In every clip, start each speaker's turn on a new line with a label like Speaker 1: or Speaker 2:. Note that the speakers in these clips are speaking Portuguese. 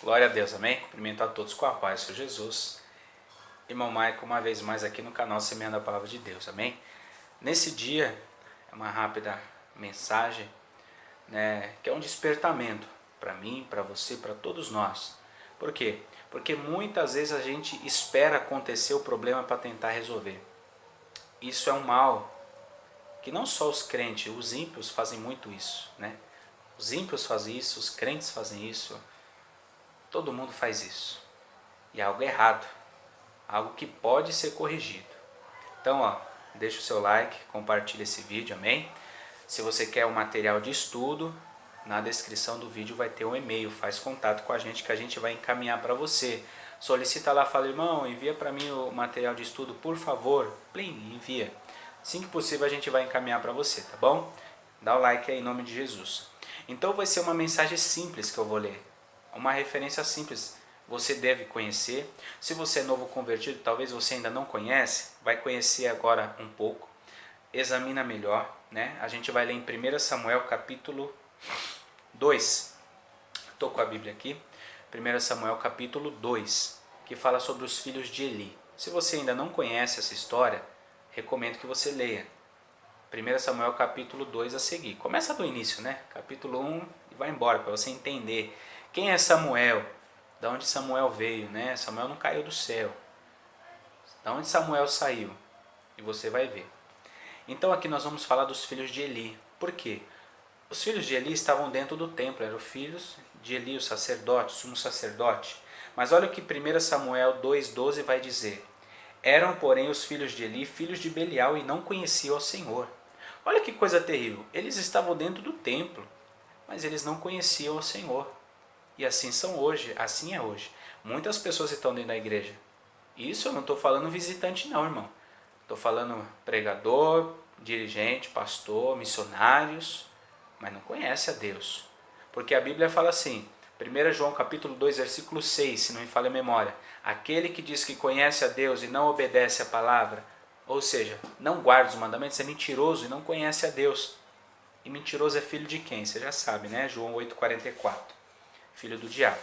Speaker 1: Glória a Deus, amém? Cumprimento a todos com a paz, Senhor Jesus. Irmão Maico, uma vez mais aqui no canal Semeando a Palavra de Deus, amém? Nesse dia, é uma rápida mensagem, que é um despertamento para mim, para você, para todos nós. Por quê? Porque muitas vezes a gente espera acontecer o problema para tentar resolver. Isso é um mal que não só os crentes, os ímpios fazem muito isso, Os ímpios fazem isso, os crentes fazem isso, todo mundo faz isso. E é algo errado, algo que pode ser corrigido. Então, deixa o seu like, compartilha esse vídeo, amém? Se você quer um material de estudo, na descrição do vídeo vai ter um e-mail, faz contato com a gente que a gente vai encaminhar para você. Solicita lá, fala, irmão, envia para mim o material de estudo, por favor. Plim, envia. Assim que possível a gente vai encaminhar para você, tá bom? Dá o like aí em nome de Jesus. Então vai ser uma mensagem simples que eu vou ler. Uma referência simples, você deve conhecer. Se você é novo convertido, talvez você ainda não conhece, vai conhecer agora um pouco. Examina melhor, A gente vai ler em 1 Samuel capítulo 2. Estou com a Bíblia aqui. 1 Samuel capítulo 2, que fala sobre os filhos de Eli. Se você ainda não conhece essa história, recomendo que você leia. 1 Samuel capítulo 2 a seguir. Começa do início, Capítulo 1 e vai embora, para você entender quem é Samuel, de onde Samuel veio, Samuel não caiu do céu. De onde Samuel saiu? E você vai ver. Então aqui nós vamos falar dos filhos de Eli. Por quê? Os filhos de Eli estavam dentro do templo, eram filhos de Eli, o sacerdote, o sumo sacerdote. Mas olha o que 1 Samuel 2,12 vai dizer. Eram, porém, os filhos de Eli, filhos de Belial, e não conheciam ao Senhor. Olha que coisa terrível. Eles estavam dentro do templo, mas eles não conheciam ao Senhor. E assim são hoje, assim é hoje. Muitas pessoas estão dentro da igreja. Isso eu não estou falando visitante não, irmão. Estou falando pregador, dirigente, pastor, missionários, mas não conhece a Deus. Porque a Bíblia fala assim, 1 João capítulo 2, versículo 6, se não me falha a memória. Aquele que diz que conhece a Deus e não obedece a palavra, ou seja, não guarda os mandamentos, é mentiroso e não conhece a Deus. E mentiroso é filho de quem? Você já sabe, João 8,44. Filho do diabo.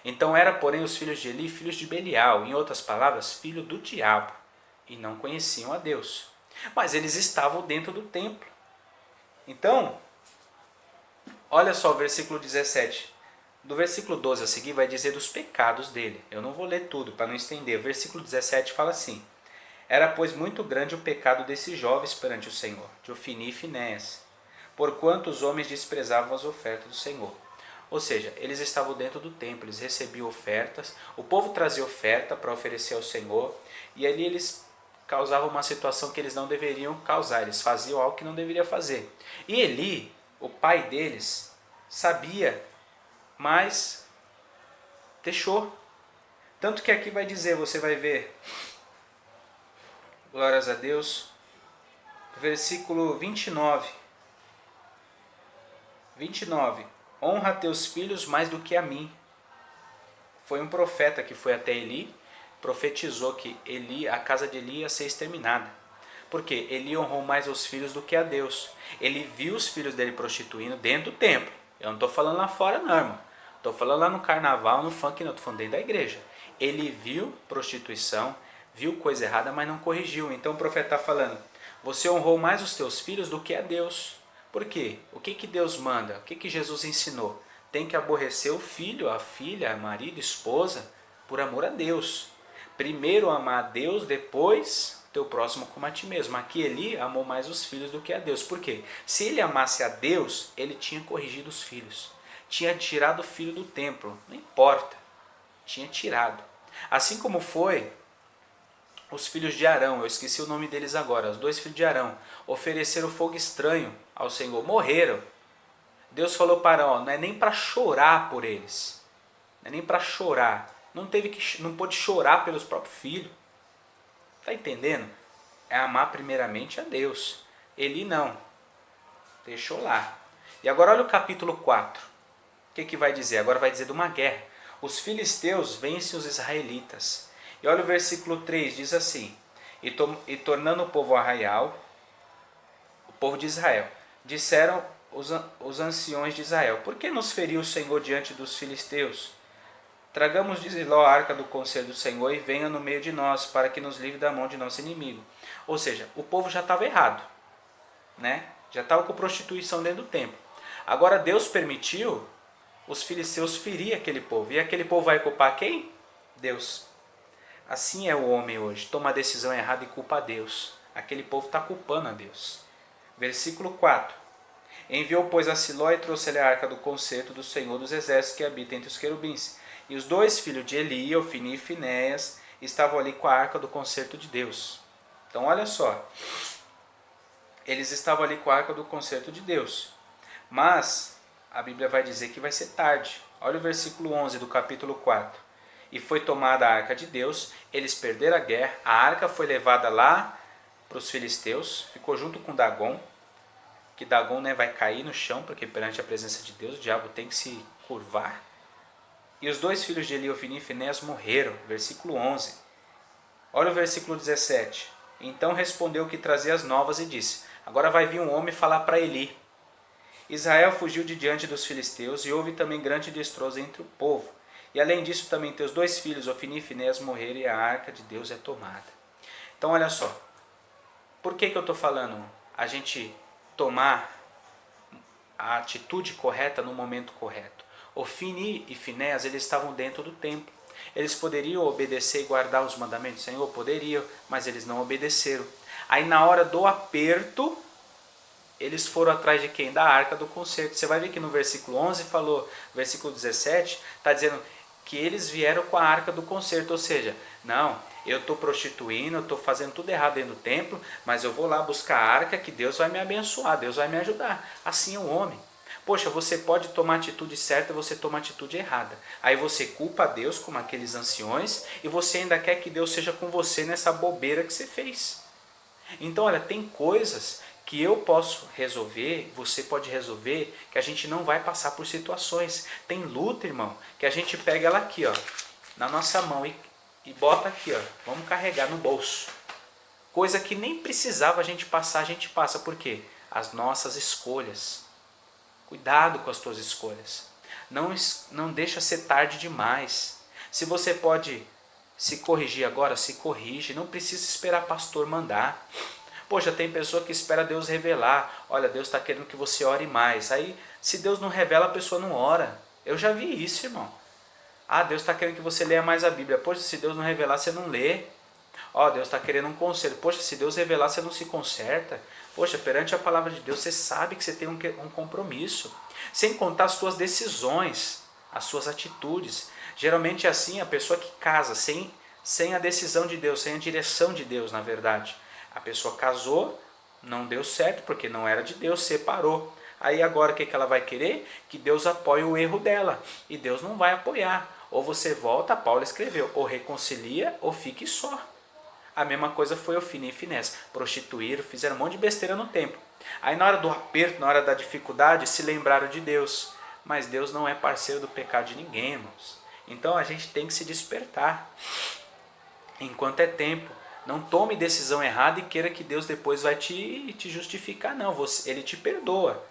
Speaker 1: Então era, porém, os filhos de Eli, filhos de Belial, em outras palavras, filho do diabo, e não conheciam a Deus. Mas eles estavam dentro do templo. Então, olha só o versículo 17. Do versículo 12 a seguir vai dizer dos pecados dele. Eu não vou ler tudo para não estender. O versículo 17 fala assim. Era, pois, muito grande o pecado desses jovens perante o Senhor, de Ofni e Finéias, porquanto os homens desprezavam as ofertas do Senhor. Ou seja, eles estavam dentro do templo, eles recebiam ofertas, o povo trazia oferta para oferecer ao Senhor, e ali eles causavam uma situação que eles não deveriam causar, eles faziam algo que não deveriam fazer. E Eli, o pai deles, sabia, mas deixou. Tanto que aqui vai dizer, você vai ver, glórias a Deus, versículo 29. 29. Honra teus filhos mais do que a mim. Foi um profeta que foi até Eli, profetizou que a casa de Eli ia ser exterminada. Porque Eli honrou mais os filhos do que a Deus. Ele viu os filhos dele prostituindo dentro do templo. Eu não estou falando lá fora não, irmão. Estou falando lá no carnaval, no funk, não. Estou falando dentro da igreja. Ele viu prostituição, viu coisa errada, mas não corrigiu. Então o profeta está falando, você honrou mais os teus filhos do que a Deus. Por quê? O que Deus manda? O que Jesus ensinou? Tem que aborrecer o filho, a filha, o marido, a esposa, por amor a Deus. Primeiro amar a Deus, depois teu próximo como a ti mesmo. Aqui Eli amou mais os filhos do que a Deus. Por quê? Se ele amasse a Deus, ele tinha corrigido os filhos. Tinha tirado o filho do templo. Não importa. Tinha tirado. Assim como foi os filhos de Arão, eu esqueci o nome deles agora, os dois filhos de Arão, ofereceram fogo estranho ao Senhor, morreram. Deus falou para Arão, não é nem para chorar por eles, não é nem para chorar, não pôde chorar pelos próprios filhos. Está entendendo? É amar primeiramente a Deus. Eli não, deixou lá. E agora olha o capítulo 4, o que vai dizer? Agora vai dizer de uma guerra. Os filisteus vencem os israelitas. E olha o versículo 3, diz assim, e tornando o povo arraial, o povo de Israel, disseram os anciões de Israel, por que nos feriu o Senhor diante dos filisteus? tragamos de Siló a arca do conselho do Senhor e venha no meio de nós, para que nos livre da mão de nosso inimigo. Ou seja, o povo já estava errado, né? Já estava com prostituição dentro do templo. Agora Deus permitiu os filisteus ferir aquele povo. E aquele povo vai culpar quem? Deus. Assim é o homem hoje, toma a decisão errada e culpa a Deus. Aquele povo está culpando a Deus. Versículo 4. Enviou, pois, a Siló e trouxe-lhe a arca do concerto do Senhor dos Exércitos que habita entre os querubins. E os dois filhos de Eli, Ofni e Finéias, estavam ali com a arca do concerto de Deus. Então olha só, eles estavam ali com a arca do concerto de Deus. Mas a Bíblia vai dizer que vai ser tarde. Olha o versículo 11 do capítulo 4. E foi tomada a arca de Deus, eles perderam a guerra, a arca foi levada lá para os filisteus, ficou junto com Dagon, que Dagon, né, vai cair no chão, porque perante a presença de Deus o diabo tem que se curvar. E os dois filhos de Eli, Ofni e Finéias morreram, versículo 11. Olha o versículo 17. Então respondeu o que trazia as novas e disse, agora vai vir um homem falar para Eli. Israel fugiu de diante dos filisteus e houve também grande destroço entre o povo. E além disso também teus dois filhos, Ofni e Finéias, morreram e a arca de Deus é tomada. Então olha só, por que eu estou falando a gente tomar a atitude correta no momento correto? Ofni e Finéias, eles estavam dentro do templo. Eles poderiam obedecer e guardar os mandamentos do Senhor? Poderiam, mas eles não obedeceram. Aí na hora do aperto, eles foram atrás de quem? Da arca do concerto. Você vai ver que no versículo 11 falou, versículo 17, está dizendo que eles vieram com a arca do concerto. Ou seja, não, eu estou prostituindo, eu estou fazendo tudo errado dentro do templo, mas eu vou lá buscar a arca que Deus vai me abençoar, Deus vai me ajudar. Assim é o homem. Poxa, você pode tomar a atitude certa e você toma a atitude errada. Aí você culpa a Deus como aqueles anciões e você ainda quer que Deus seja com você nessa bobeira que você fez. Então, olha, tem coisas que eu posso resolver, você pode resolver, que a gente não vai passar por situações. Tem luta, irmão, que a gente pega ela aqui, ó, na nossa mão e bota aqui, ó, vamos carregar no bolso. Coisa que nem precisava a gente passar, a gente passa. Por quê? As nossas escolhas. Cuidado com as tuas escolhas. Não deixa ser tarde demais. Se você pode se corrigir agora, se corrige. Não precisa esperar pastor mandar. Poxa, tem pessoa que espera Deus revelar. Olha, Deus está querendo que você ore mais. Aí, se Deus não revela, a pessoa não ora. Eu já vi isso, irmão. Ah, Deus está querendo que você leia mais a Bíblia. Poxa, se Deus não revelar, você não lê. Ó, Deus está querendo um conselho. Poxa, se Deus revelar, você não se conserta. Poxa, perante a palavra de Deus, você sabe que você tem um compromisso. Sem contar as suas decisões, as suas atitudes. Geralmente é assim a pessoa que casa, sem a decisão de Deus, sem a direção de Deus, na verdade. A pessoa casou, não deu certo, porque não era de Deus, separou. Aí agora o que ela vai querer? Que Deus apoie o erro dela. E Deus não vai apoiar. Ou você volta, Paulo escreveu, ou reconcilia ou fique só. A mesma coisa foi Ofni e Finéias. Prostituíram, fizeram um monte de besteira no templo. Aí na hora do aperto, na hora da dificuldade, se lembraram de Deus. Mas Deus não é parceiro do pecado de ninguém, irmãos. Então a gente tem que se despertar. Enquanto é tempo. Não tome decisão errada e queira que Deus depois vai te justificar. Não, ele te perdoa.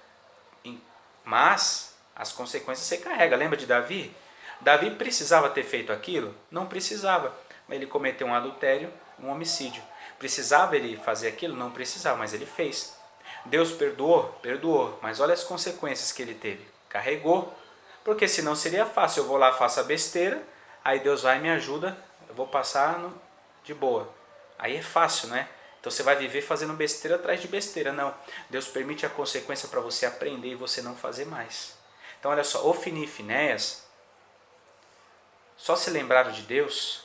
Speaker 1: Mas as consequências você carrega. Lembra de Davi? Davi precisava ter feito aquilo? Não precisava. Ele cometeu um adultério, um homicídio. Precisava ele fazer aquilo? Não precisava, mas ele fez. Deus perdoou? Perdoou. Mas olha as consequências que ele teve. Carregou. Porque senão seria fácil. Eu vou lá, faço a besteira, aí Deus vai e me ajuda, eu vou passar de boa. Aí é fácil, né? Então você vai viver fazendo besteira atrás de besteira. Não. Deus permite a consequência para você aprender e você não fazer mais. Então olha só, Ofni e Finéias só se lembraram de Deus,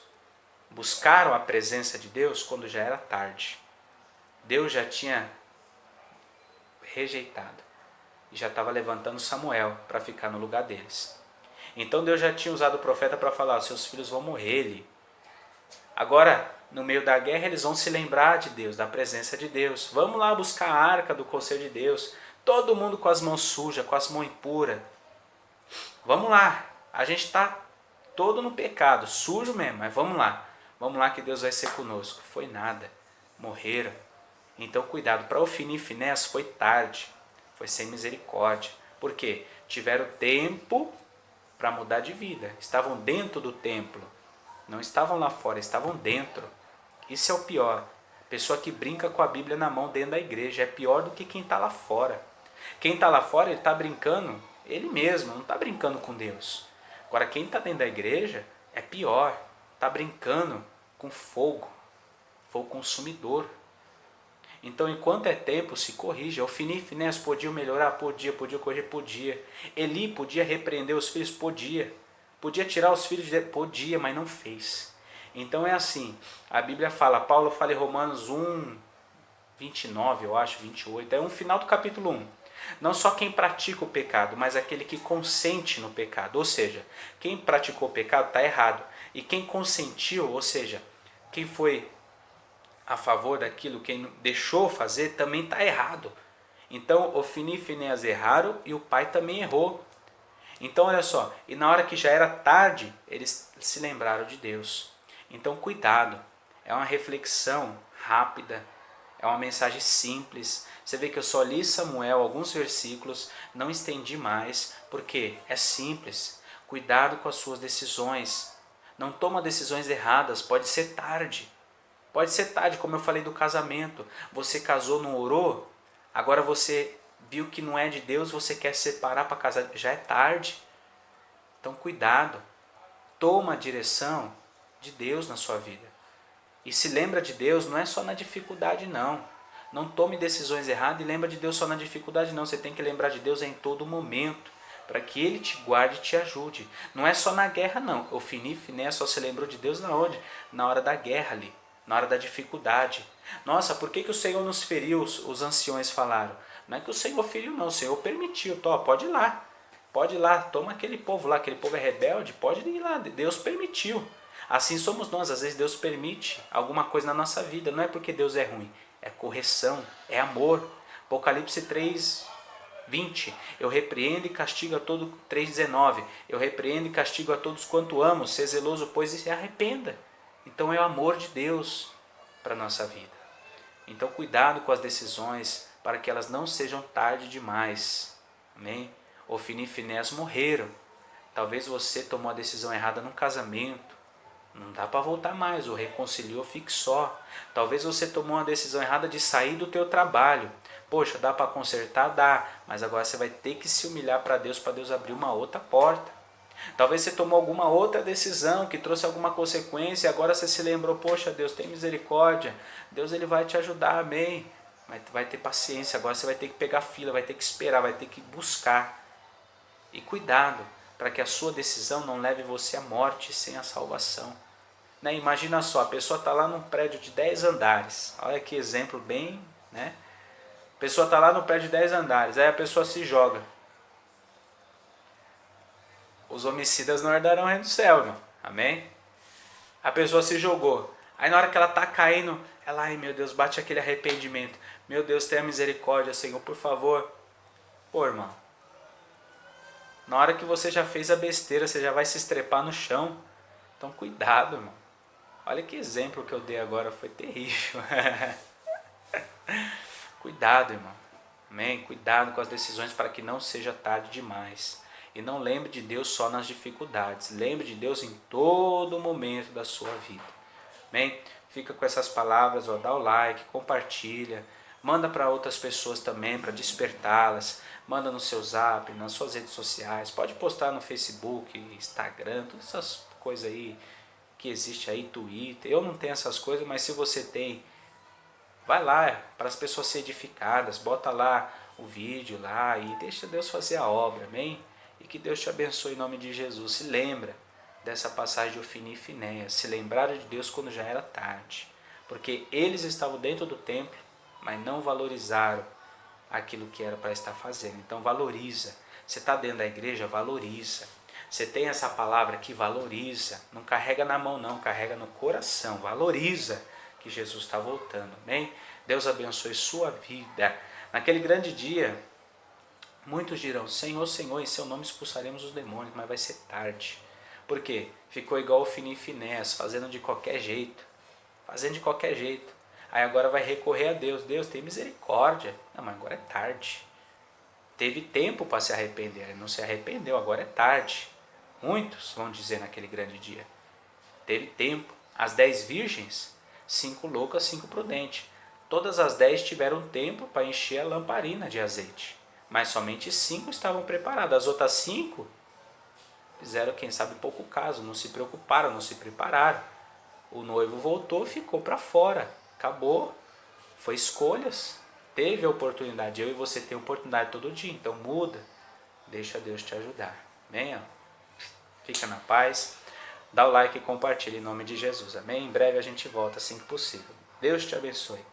Speaker 1: buscaram a presença de Deus quando já era tarde. Deus já tinha rejeitado e já estava levantando Samuel para ficar no lugar deles. Então Deus já tinha usado o profeta para falar, seus filhos vão morrer ali. Agora, no meio da guerra, eles vão se lembrar de Deus, da presença de Deus. Vamos lá buscar a arca do conselho de Deus. Todo mundo com as mãos sujas, com as mãos impuras. Vamos lá, a gente está todo no pecado, sujo mesmo, mas vamos lá. Vamos lá que Deus vai ser conosco. Foi nada, morreram. Então cuidado, para Ofni e Finéias foi tarde, foi sem misericórdia. Por quê? Tiveram tempo para mudar de vida. Estavam dentro do templo, não estavam lá fora, estavam dentro. Isso é o pior. Pessoa que brinca com a Bíblia na mão dentro da igreja é pior do que quem está lá fora. Quem está lá fora, ele está brincando ele mesmo, não está brincando com Deus. Agora, quem está dentro da igreja é pior, está brincando com fogo, fogo consumidor. Então, enquanto é tempo, se corrija. Ofni e Finéias podiam melhorar? Podia corrigir? Podia. Eli podia repreender os filhos? Podia. Podia tirar os filhos? Podia, mas não fez. Então é assim, a Bíblia fala, Paulo fala em Romanos 1, 29, eu acho, 28, é um final do capítulo 1. Não só quem pratica o pecado, mas aquele que consente no pecado. Ou seja, quem praticou o pecado está errado. E quem consentiu, ou seja, quem foi a favor daquilo, quem deixou fazer, também está errado. Então, Ofni e Finéias erraram e o pai também errou. Então, olha só, e na hora que já era tarde, eles se lembraram de Deus. Então, cuidado, é uma reflexão rápida, é uma mensagem simples. Você vê que eu só li Samuel, alguns versículos, não estendi mais, porque é simples. Cuidado com as suas decisões. Não toma decisões erradas, pode ser tarde. Pode ser tarde, como eu falei do casamento. Você casou, não orou, agora você viu que não é de Deus, você quer separar para casar, já é tarde. Então cuidado, toma a direção de Deus na sua vida. E se lembra de Deus, não é só na dificuldade não. Não tome decisões erradas e lembra de Deus só na dificuldade não. Você tem que lembrar de Deus em todo momento, para que Ele te guarde e te ajude. Não é só na guerra não. Ofni e Finéias só se lembrou de Deus na onde? Na hora da guerra ali, na hora da dificuldade. Nossa, por que o Senhor nos feriu? Os anciões falaram. Não é que o Senhor feriu não, o Senhor permitiu. Pode ir lá. Pode ir lá, toma aquele povo lá, aquele povo é rebelde, pode ir lá, Deus permitiu. Assim somos nós, às vezes Deus permite alguma coisa na nossa vida, não é porque Deus é ruim, é correção, é amor. Apocalipse 3, 20, eu repreendo e castigo a todos, 3,19, eu repreendo e castigo a todos quanto amo, ser zeloso, pois, e se arrependa. Então é o amor de Deus para a nossa vida. Então cuidado com as decisões, para que elas não sejam tarde demais. Amém? Ofni e Finéias morreram. Talvez você tomou a decisão errada num casamento. Não dá para voltar mais, ou reconciliou, fique só. Talvez você tomou uma decisão errada de sair do teu trabalho. Poxa, dá para consertar? Dá. Mas agora você vai ter que se humilhar para Deus abrir uma outra porta. Talvez você tomou alguma outra decisão que trouxe alguma consequência e agora você se lembrou, poxa, Deus tem misericórdia. Deus ele vai te ajudar, amém. Mas vai ter paciência, agora você vai ter que pegar fila, vai ter que esperar, vai ter que buscar. E cuidado, para que a sua decisão não leve você à morte sem a salvação. Né? Imagina só, a pessoa está lá num prédio de 10 andares. Olha que exemplo bem, né? A pessoa está lá no prédio de 10 andares, aí a pessoa se joga. Os homicidas não herdarão o reino do céu, irmão. Amém? A pessoa se jogou. Aí na hora que ela está caindo, ela, ai meu Deus, bate aquele arrependimento. Meu Deus, tenha misericórdia, Senhor, por favor. Pô, irmão. Na hora que você já fez a besteira, você já vai se estrepar no chão. Então cuidado, irmão. Olha que exemplo que eu dei agora, foi terrível. Cuidado, irmão. Amém? Cuidado com as decisões para que não seja tarde demais. E não lembre de Deus só nas dificuldades. Lembre de Deus em todo momento da sua vida. Amém? Fica com essas palavras, ó, dá o like, compartilha. Manda para outras pessoas também, para despertá-las. Manda no seu zap, nas suas redes sociais. Pode postar no Facebook, Instagram, todas essas coisas aí que existe aí, Twitter. Eu não tenho essas coisas, mas se você tem, vai lá para as pessoas serem edificadas. Bota lá o vídeo lá e deixa Deus fazer a obra, amém? E que Deus te abençoe em nome de Jesus. Se lembra dessa passagem de Ofni e Finéias. Se lembraram de Deus quando já era tarde. Porque eles estavam dentro do templo, mas não valorizaram aquilo que era para estar fazendo. Então valoriza. Você está dentro da igreja, valoriza. Você tem essa palavra que valoriza. Não carrega na mão não, carrega no coração. Valoriza que Jesus está voltando. Amém? Deus abençoe sua vida. Naquele grande dia, muitos dirão, Senhor, Senhor, em seu nome expulsaremos os demônios, mas vai ser tarde. Por quê? Ficou igual o Ofni e Finéias, fazendo de qualquer jeito. Fazendo de qualquer jeito. Aí agora vai recorrer a Deus. Deus, tem misericórdia. Não, mas agora é tarde. Teve tempo para se arrepender. Ele não se arrependeu, agora é tarde. Muitos vão dizer naquele grande dia. Teve tempo. As 10 virgens, 5 loucas, 5 prudentes. Todas as 10 tiveram tempo para encher a lamparina de azeite. Mas somente 5 estavam preparadas. As outras 5 fizeram, quem sabe, pouco caso. Não se preocuparam, não se prepararam. O noivo voltou, ficou para fora. Acabou. Foi escolhas. Teve a oportunidade. Eu e você tem oportunidade todo dia. Então muda. Deixa Deus te ajudar. Amém? Fica na paz. Dá o like e compartilha em nome de Jesus. Amém? Em breve a gente volta assim que possível. Deus te abençoe.